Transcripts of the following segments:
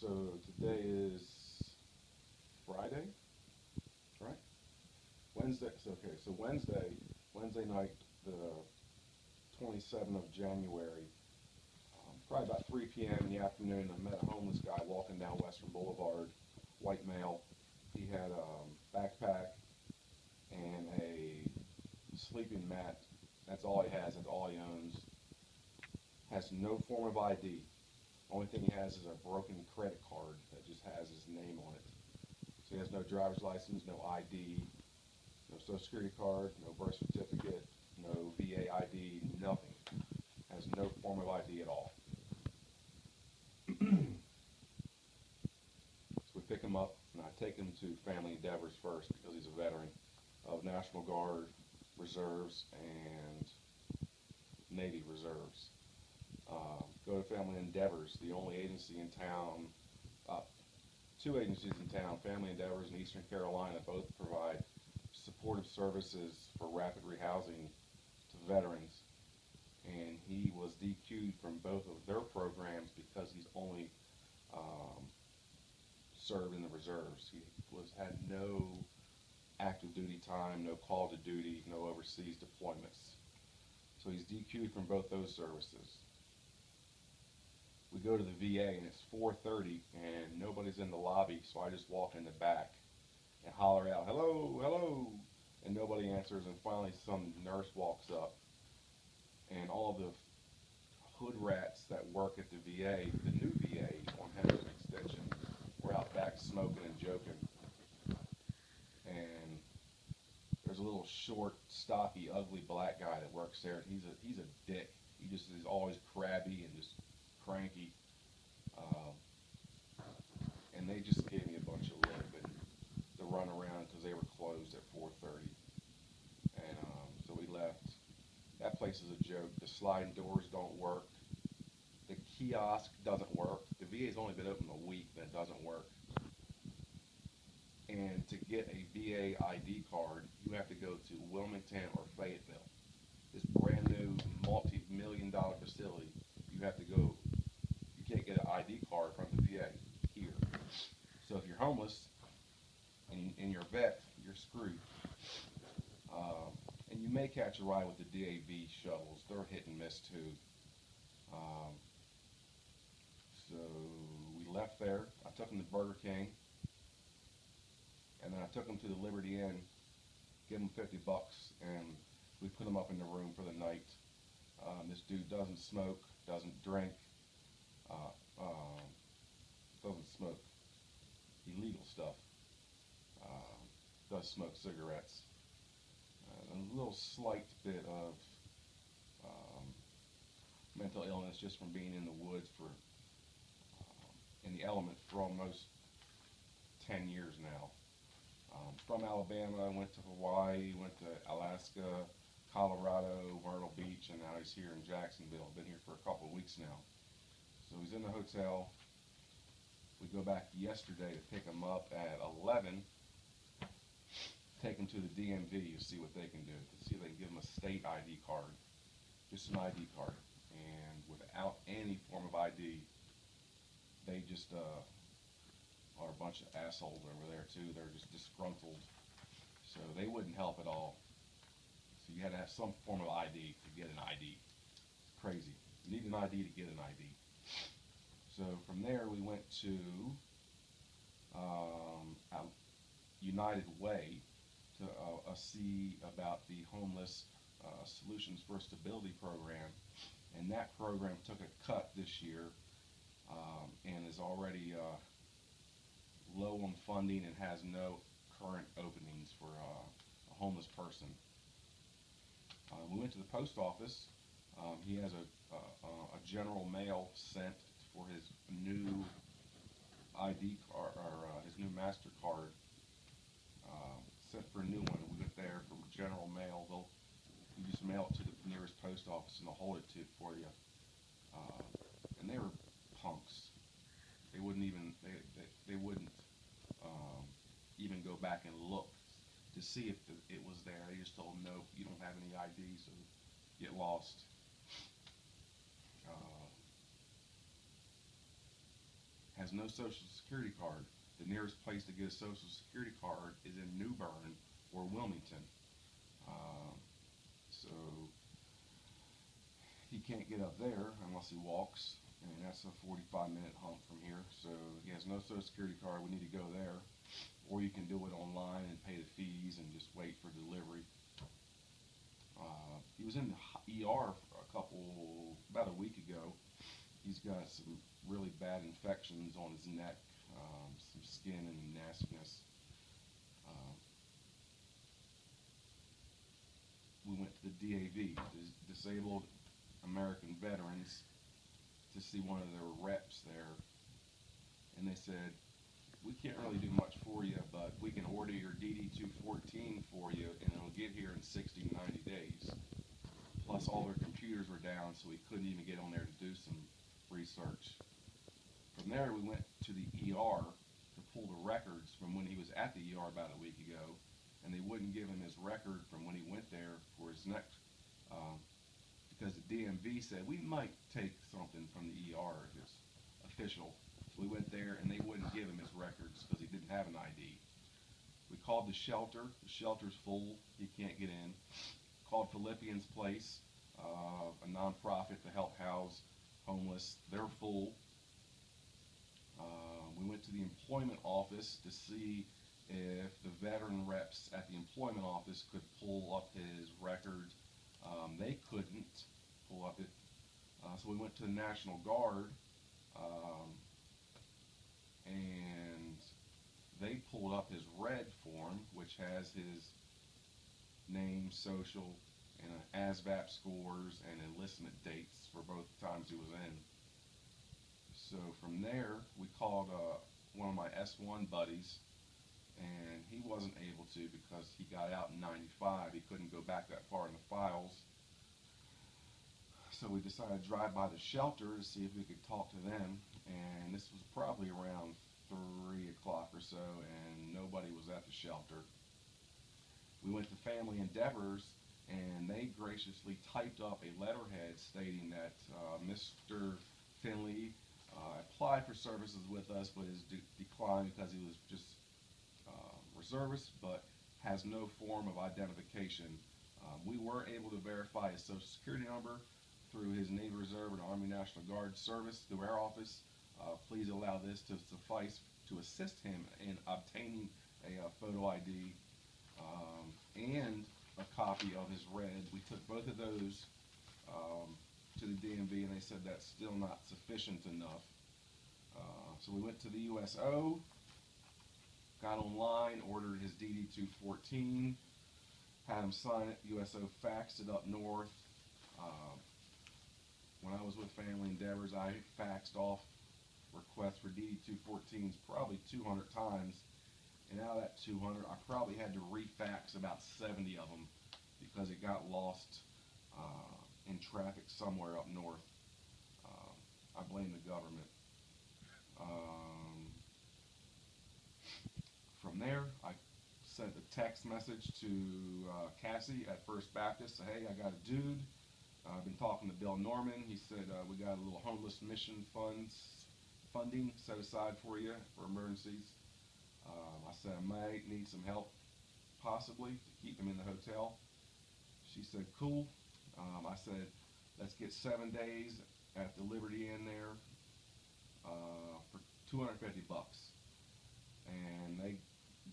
So today is Friday, right? Wednesday. So okay. So Wednesday night, the 27th of January, probably about 3 p.m. in the afternoon. I met a homeless guy walking down Western Boulevard, white male. He had a backpack and a sleeping mat. That's all he has. That's all he owns. Has no form of ID. Only thing he has is a broken credit card that just has his name on it. So he has no driver's license, no ID, no social security card, no birth certificate, no VA ID, nothing. Has no form of ID at all. So we pick him up, and I take him to Family Endeavors first because he's a veteran of National Guard, Reserves, and Navy Reserves. Go to Family Endeavors, the only agency in town, uh, two agencies in town, Family Endeavors in Eastern Carolina, both provide supportive services for rapid rehousing to veterans. And he was DQ'd from both of their programs because he's only um, served in the reserves. He had no active duty time, no call to duty, no overseas deployments. So he's DQ'd from both those services. We go to the VA and it's 4:30 and nobody's in the lobby, so I just walk in the back and holler out, "Hello, hello," and nobody answers. And finally, some nurse walks up, and all the hood rats that work at the VA, the new VA on Henderson Extension, were out back smoking and joking. And there's a little short, stocky, ugly black guy that works there. He's a dick. He just is always crabby and just cranky. Um, and they just gave me a bunch of lip and to run around because they were closed at 4:30. And so we left. That place is a joke. The sliding doors don't work. The kiosk doesn't work. The VA's only been open a week, but it doesn't work. And to get a VA ID card, you have to go to Wilmington or Fayetteville. This brand new multi-million dollar facility, you have to go. You can't get an ID card from the VA here. So if you're homeless and you're a vet, you're screwed. And you may catch a ride with the DAV shuttles. They're hit and miss too. Um, so we left there. I took him to Burger King, and then I took him to the Liberty Inn, give him $50, and we put him up in the room for the night. This dude doesn't smoke, doesn't drink, uh, um, doesn't smoke illegal stuff. Does smoke cigarettes. A little slight bit of um, mental illness just from being in the woods in the element for almost 10 years now. From Alabama, went to Hawaii, went to Alaska, Colorado, Myrtle Beach, and now he's here in Jacksonville. Been here for a couple of weeks now. So he's in the hotel. We go back yesterday to pick him up at 11, take him to the DMV to see what they can do, to see if they can give him a state ID card, just an ID card. And without any form of ID, they just are a bunch of assholes over there too. They're just disgruntled. So they wouldn't help at all. So you had to have some form of ID to get an ID. It's crazy. You need an ID to get an ID. So from there we went to United Way to see about the Homeless Solutions for Stability program. And that program took a cut this year and is already low on funding and has no current openings for a homeless person. We went to the post office. He has a general mail sent for his new ID card or his new MasterCard. Sent for a new one. We went there for general mail. You just mail it to the nearest post office and they'll hold it for you. And they were punks. They wouldn't even they wouldn't even go back and look to see if it was there. They just told them, no, you don't have any ID, so get lost. has no social security card. The nearest place to get a social security card is in New Bern or Wilmington. Um, so he can't get up there unless he walks, and that's a 45-minute hump from here. So he has no social security card. We need to go there, or you can do it online and pay the fees and just wait for delivery. He was in the ER for about a week ago. He's got some really bad infections on his neck, some skin and nastiness. Uh, we went to the DAV, the Disabled American Veterans, to see one of their reps there, and they said, we can't really do much for you, but we can order your DD-214 for you, and it'll get here in 60 to 90 days. Plus, all their computers were down, so we couldn't even get on there to do some research. From there, we went to the ER to pull the records from when he was at the ER about a week ago, and they wouldn't give him his record from when he went there for his next, because the DMV said, we might take something from the ER if it's official. So we went there, and they wouldn't give him his records because he didn't have an ID. We called the shelter. The shelter's full. He can't get in. Called Philippians Place, a nonprofit to help house homeless. They're full. We went to the employment office to see if the veteran reps at the employment office could pull up his record. They couldn't pull up it. So we went to the National Guard, and they pulled up his red form, which has his name, social, and ASVAB scores and enlistment dates for both times he was in. So from there, we called one of my S1 buddies, and he wasn't able to because he got out in '95. He couldn't go back that far in the files. So we decided to drive by the shelter to see if we could talk to them, and this was probably around 3 o'clock or so, and nobody was at the shelter. We went to Family Endeavors, and they graciously typed up a letterhead stating that Mr. Finley applied for services with us, but is declined because he was just reservist, but has no form of identification. We were able to verify his social security number through his Navy Reserve and Army National Guard service through our office. Please allow this to suffice to assist him in obtaining a photo ID and a copy of his red. We took both of those to the DMV, and they said that's still not sufficient enough. So we went to the USO, got online, ordered his DD-214, had him sign it. USO faxed it up north. When I was with Family Endeavors, I faxed off requests for DD-214s probably 200 times. And out of that 200, I probably had to refax about 70 of them because it got lost in traffic somewhere up north. I blame the government. From there, I sent a text message to Cassie at First Baptist. Say, hey, I got a dude. I've been talking to Bill Norman. He said we got a little homeless mission funding set aside for you for emergencies. I said I might need some help, possibly, to keep him in the hotel. She said, cool. I said, let's get 7 days at the Liberty Inn there for $250. And they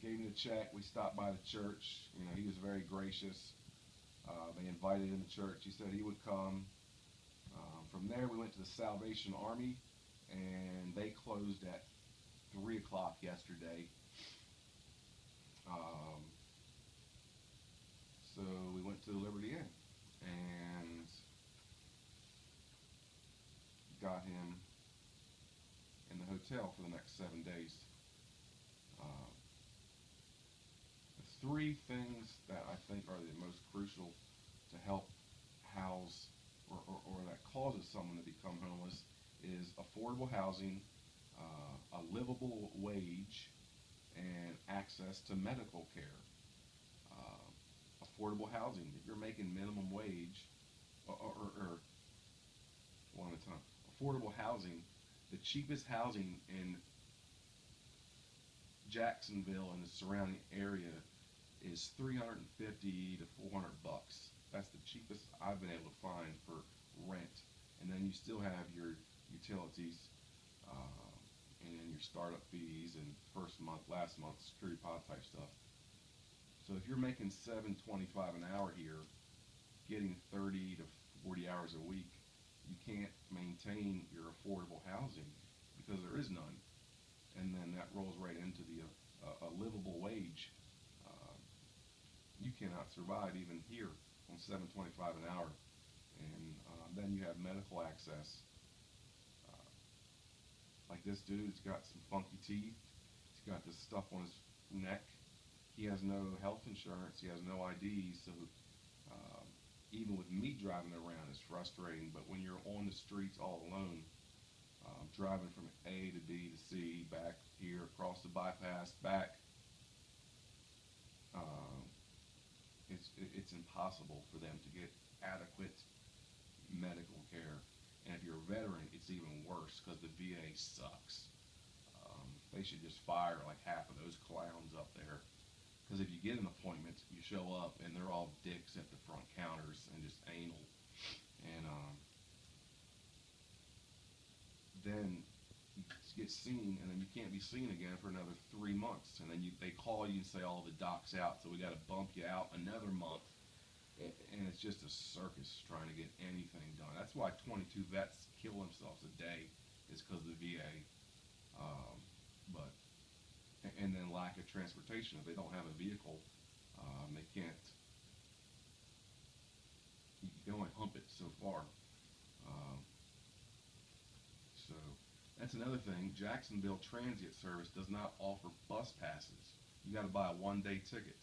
gave me the check. We stopped by the church. You know, he was very gracious. They invited him to church. He said he would come. From there, we went to the Salvation Army, and they closed at 3 o'clock yesterday. So we went to the Liberty Inn and got him in the hotel for the next 7 days. The three things that I think are the most crucial to help house or that causes someone to become homeless is affordable housing, a livable wage, and access to medical care. Affordable housing. If you're making minimum wage, or one at a time, affordable housing The cheapest housing in Jacksonville and the surrounding area is 350 to 400 bucks. That's the cheapest I've been able to find for rent. And then you still have your utilities, and then your startup fees and first month, last month, security deposit type stuff. So if you're making 7.25 an hour here, getting 30 to 40 hours a week, you can't maintain your affordable housing because there is none. And then that rolls right into the a livable wage. Uh, you cannot survive even here on 7.25 an hour. And then you have medical access. Uh, like this dude's got some funky teeth. He's got this stuff on his neck. He has no health insurance. He has no ID. So um, even with me driving around, it's frustrating. But when you're on the streets all alone, driving from A to B to C, back here, across the bypass, back, um, it's impossible for them to get adequate medical care. And if you're a veteran, it's even worse because the VA sucks. They should just fire like half of those clowns up there. Because if you get an appointment, you show up and they're all dicks at the front counters and just anal. And then you get seen, and then you can't be seen again for another 3 months. And then they call you and say, "Oh, the doc's out, so we got to bump you out another month." And it's just a circus trying to get anything done. That's why 22 vets kill themselves a day, is because of the VA. But and then lack of transportation. If they don't have a vehicle, they can't. You can only hump it so far. Um, so that's another thing. Jacksonville Transit Service does not offer bus passes. You got to buy a one-day ticket.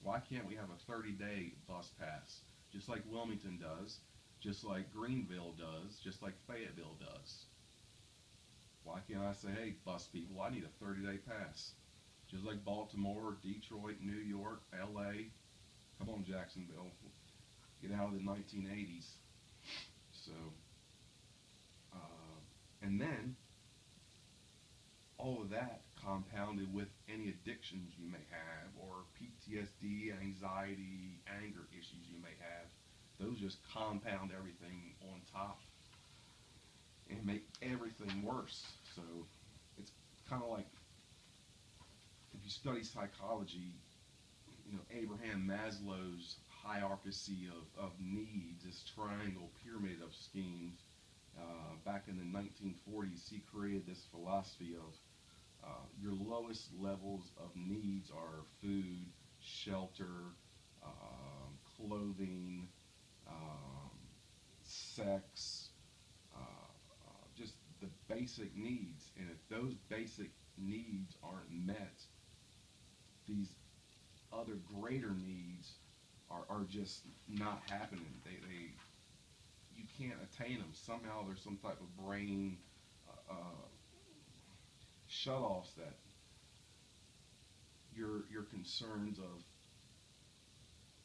Why can't we have a 30-day bus pass, just like Wilmington does, just like Greenville does, just like Fayetteville does? Why can't I say, "Hey, bus people, I need a 30-day pass"? Just like Baltimore, Detroit, New York, LA. Come on, Jacksonville. Get out of the 1980s. So, and then all of that compounded with any addictions you may have, or PTSD, anxiety, anger issues you may have, those just compound everything on top and make everything worse. So it's kind of like, if you study psychology, Abraham Maslow's hierarchy of needs, this triangle pyramid of schemes. Back in the 1940s, he created this philosophy of your lowest levels of needs are food, shelter, clothing, sex, just the basic needs. And if those basic needs aren't met, these other greater needs are just not happening. They you can't attain them. Somehow there's some type of brain shut-offs that your concerns of,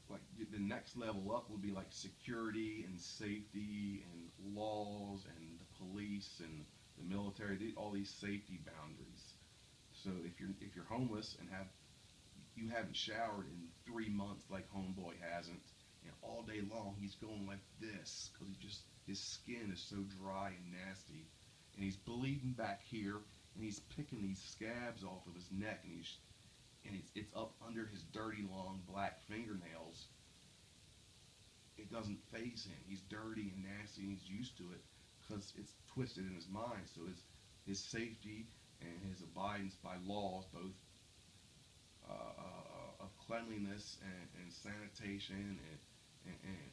like, the next level up would be like security and safety and laws and the police and the military, all these safety boundaries. So if you're homeless and you haven't showered in 3 months like homeboy hasn't, and all day long he's going like this because his skin is so dry and nasty, and he's bleeding back here, and he's picking these scabs off of his neck, and it's up under his dirty long black fingernails. It doesn't faze him. He's dirty and nasty, and he's used to it because it's twisted in his mind. So his safety and his abidance by laws, both of cleanliness and sanitation, and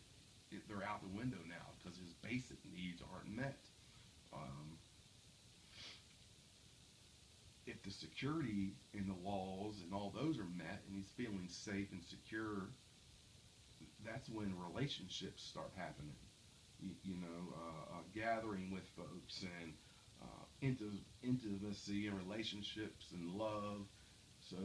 they're out the window now because his basic needs aren't met. If the security and the laws and all those are met, and he's feeling safe and secure, that's when relationships start happening. Gathering with folks, and intimacy and relationships and love. So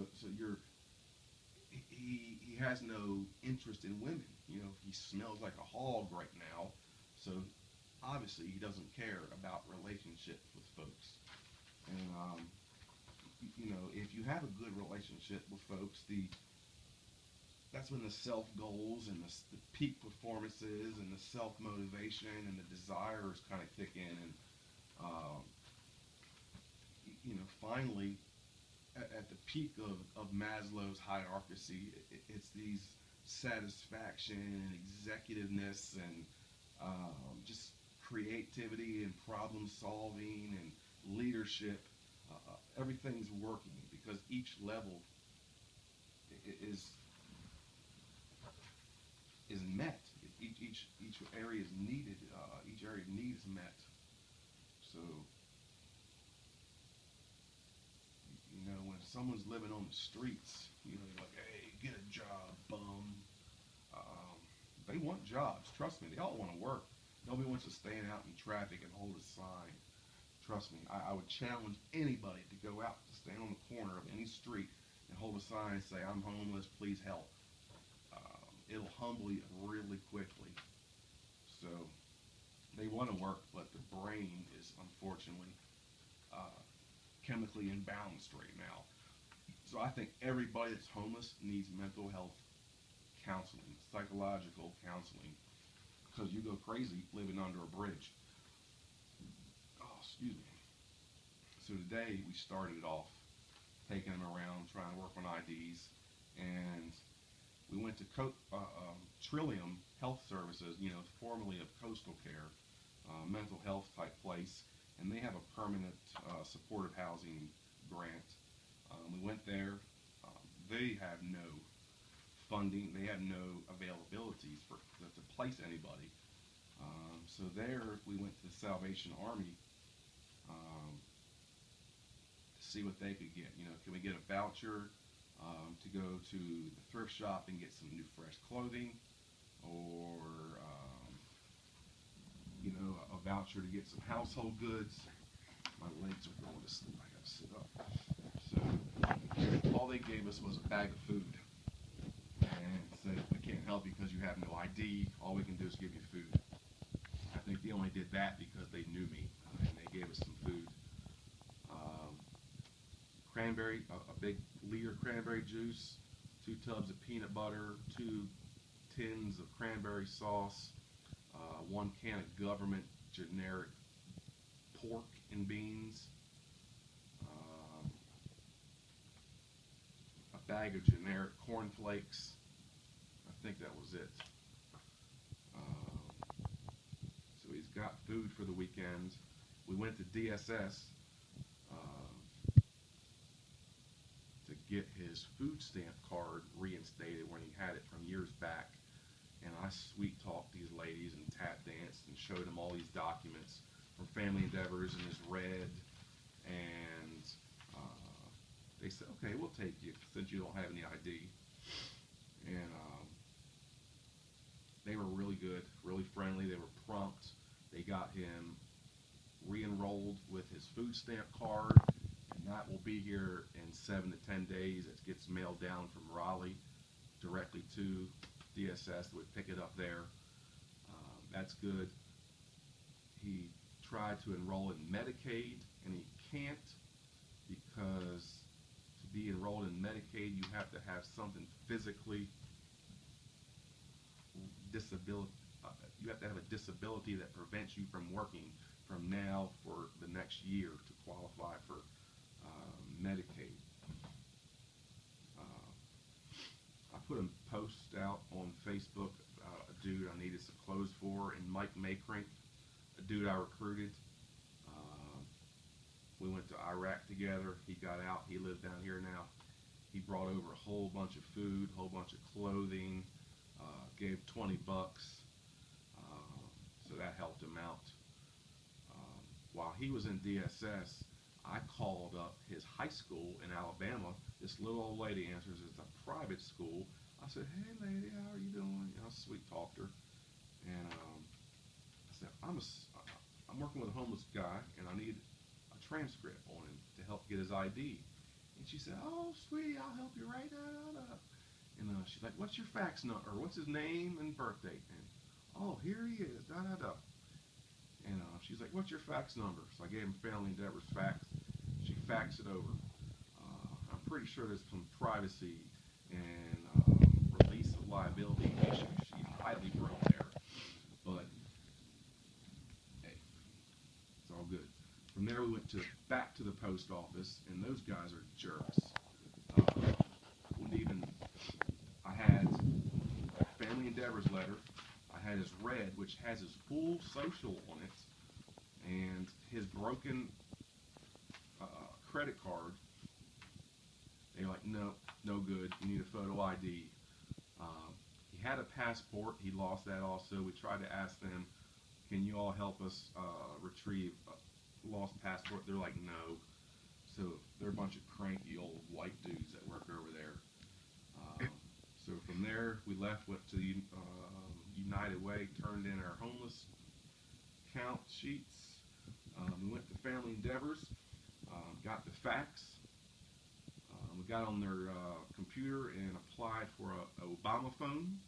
he has no interest in women. He smells like a hog right now. So obviously he doesn't care about relationships with folks. if you have a good relationship with folks, that's when the self goals and the peak performances and the self motivation and the desires kind of kick in, and um, finally, at the peak of Maslow's hierarchy, it's these satisfaction and executiveness and just creativity and problem solving and leadership. Everything's working because each level is met. Each area is needed. Each area needs met. So when someone's living on the streets, you're like, hey, get a job, bum. Um, they want jobs. Trust me, they all want to work. Nobody wants to stand out in traffic and hold a sign. Trust me, I would challenge anybody to go out to stand on the corner of any street and hold a sign and say, I'm homeless, please help. It'll humble you really quickly. So they want to work, but the brain is unfortunately uh, chemically imbalanced right now. So I think everybody that's homeless needs mental health counseling, psychological counseling, because you go crazy living under a bridge. Oh, excuse me. So today we started off taking them around, trying to work on IDs, and we went to Trillium Health Services, formerly of Coastal Care, mental health type place, and they have a permanent supportive housing grant. We went there. They have no funding. They have no availabilities to place anybody. So there we went to the Salvation Army to see what they could get. Can we get a voucher to go to the thrift shop and get some new fresh clothing, or a voucher to get some household goods. My legs are going to sleep. I got to sit up. So all they gave us was a bag of food and said, we can't help you because you have no ID. All we can do is give you food. I think they only did that because they knew me, and they gave us some food. Cranberry, a big liter cranberry juice, 2 tubs of peanut butter, 2 tins of cranberry sauce, 1 can of government generic pork and beans, a bag of generic cornflakes. I think that was it. So he's got food for the weekend. We went to DSS to get his food stamp card reinstated when he had it from years back. And I sweet talked these ladies and tap danced and showed them all these documents from Family Endeavors and his red. And they said, okay, we'll take you since you don't have any ID. And they were really good, really friendly. They were prompt. They got him re-enrolled with his food stamp card, and that will be here in 7 to 10 days. It gets mailed down from Raleigh directly to DSS. Would pick it up there. That's good. He tried to enroll in Medicaid, and he can't, because to be enrolled in Medicaid, you have to have something physically disability. You have to have a disability that prevents you from working from now for the next year to qualify for Medicaid. I put a post out on Facebook about a dude I needed some clothes for, and Mike Makrink, a dude I recruited. We went to Iraq together. He got out. He lives down here now. He brought over a whole bunch of food, a whole bunch of clothing, gave $20. So that helped him out. While he was in DSS, I called up his high school in Alabama. This little old lady answers. It's a private school. I said, hey lady, how are you doing? I sweet talked her. And I said, I'm working with a homeless guy, and I need a transcript on him to help get his ID. And she said, oh sweetie, I'll help you right now. And she's like, what's your fax number? Or what's his name and birth date? And oh, here he is, And she's like, what's your fax number? So I gave him Family Endeavors fax. She faxed it over. pretty sure there's some privacy and release of liability issues. She's highly broke there, but hey, it's all good. From there, we went back to the post office, and those guys are jerks. Wouldn't even. I had Family Endeavor's letter. I had his red, which has his full social on it, and his broken credit card. They're like, no, no good. You need a photo ID. He had a passport. He lost that also. We tried to ask them, can you all help us retrieve a lost passport? They're like, no. So they're a bunch of cranky old white dudes that work over there. So from there, we left, went to the United Way, turned in our homeless count sheets. We went to Family Endeavors, got the facts. We got on their computer and applied for a Obama phone,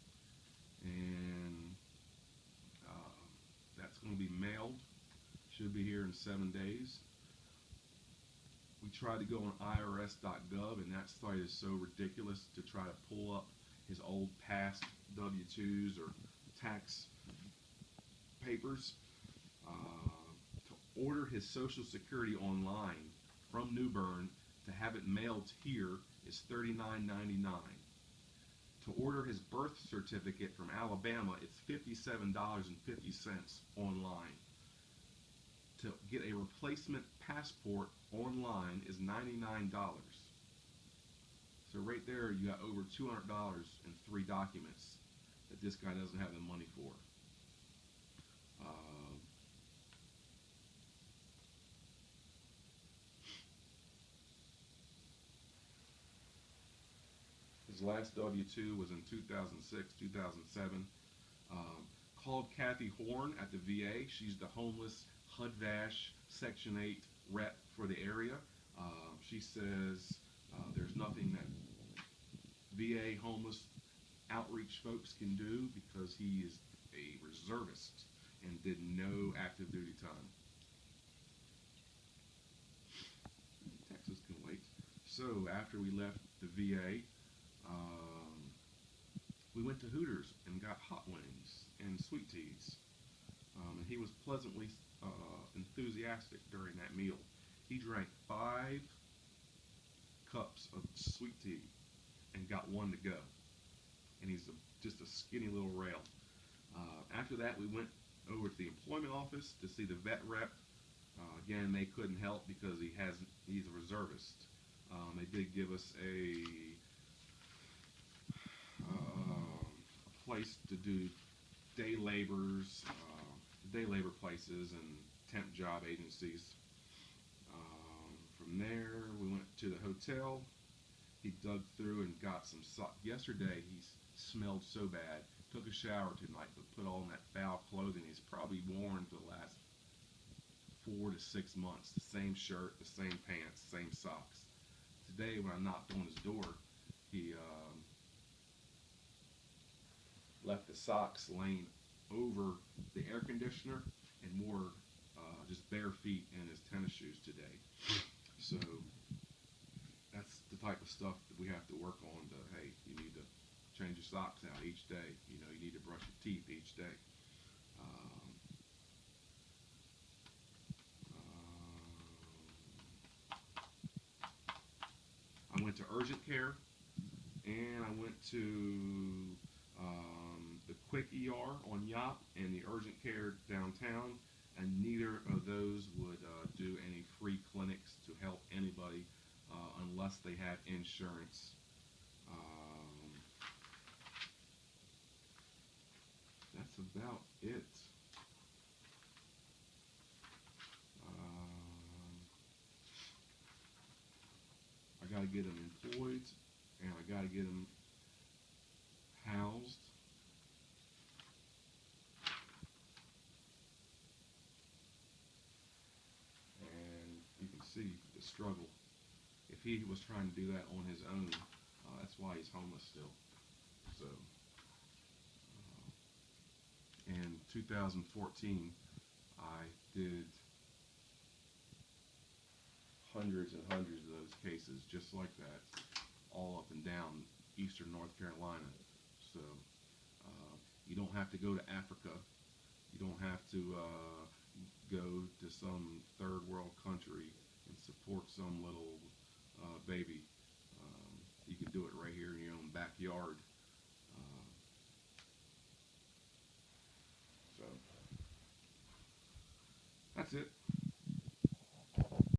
and that's going to be mailed. Should be here in 7 days. We tried to go on IRS.gov, and that site is so ridiculous to try to pull up his old past W-2s or tax papers. To order his Social Security online from New Bern to have it mailed here is $39.99. To order his birth certificate from Alabama, it's $57.50 online. To get a replacement passport online is $99. So right there, you got over $200 in 3 documents that this guy doesn't have the money for. His last W-2 was in 2006, 2007. Called Kathy Horn at the VA. She's the homeless HUD-VASH Section 8 rep for the area. She says there's nothing that VA homeless outreach folks can do because he is a reservist and did no active duty time. Texas can wait. So after we left the VA, we went to Hooters and got hot wings and sweet teas. And he was pleasantly enthusiastic during that meal. He drank 5 cups of sweet tea and got 1 to go. And he's just a skinny little rail. After that, we went over to the employment office to see the vet rep. Again, they couldn't help because he's a reservist. They did give us a place to do day labor places and temp job agencies. From there, we went to the hotel. He dug through and got some socks. Yesterday, he smelled so bad. Took a shower tonight, but put all in that foul clothing he's probably worn for the last 4 to 6 months. The same shirt, the same pants, same socks. Today, when I knocked on his door, he left the socks laying over the air conditioner and wore just bare feet and his tennis shoes today. So that's the type of stuff that we have to work on. Hey, you need to change your socks out each day. You know, you need to brush your teeth each day. I went to urgent care, and I went to the quick ER on Yop and the urgent care downtown, and neither of those would do any free clinics to help anybody unless they have insurance. That's about it. I got to get them employed, and I got to get them housed. And you can see the struggle. If he was trying to do that on his own, that's why he's homeless still. So, in 2014, I did hundreds and hundreds of those cases just like that, all up and down eastern North Carolina. So you don't have to go to Africa. You don't have to go to some third world country and support some little baby. You can do it right here in your own backyard.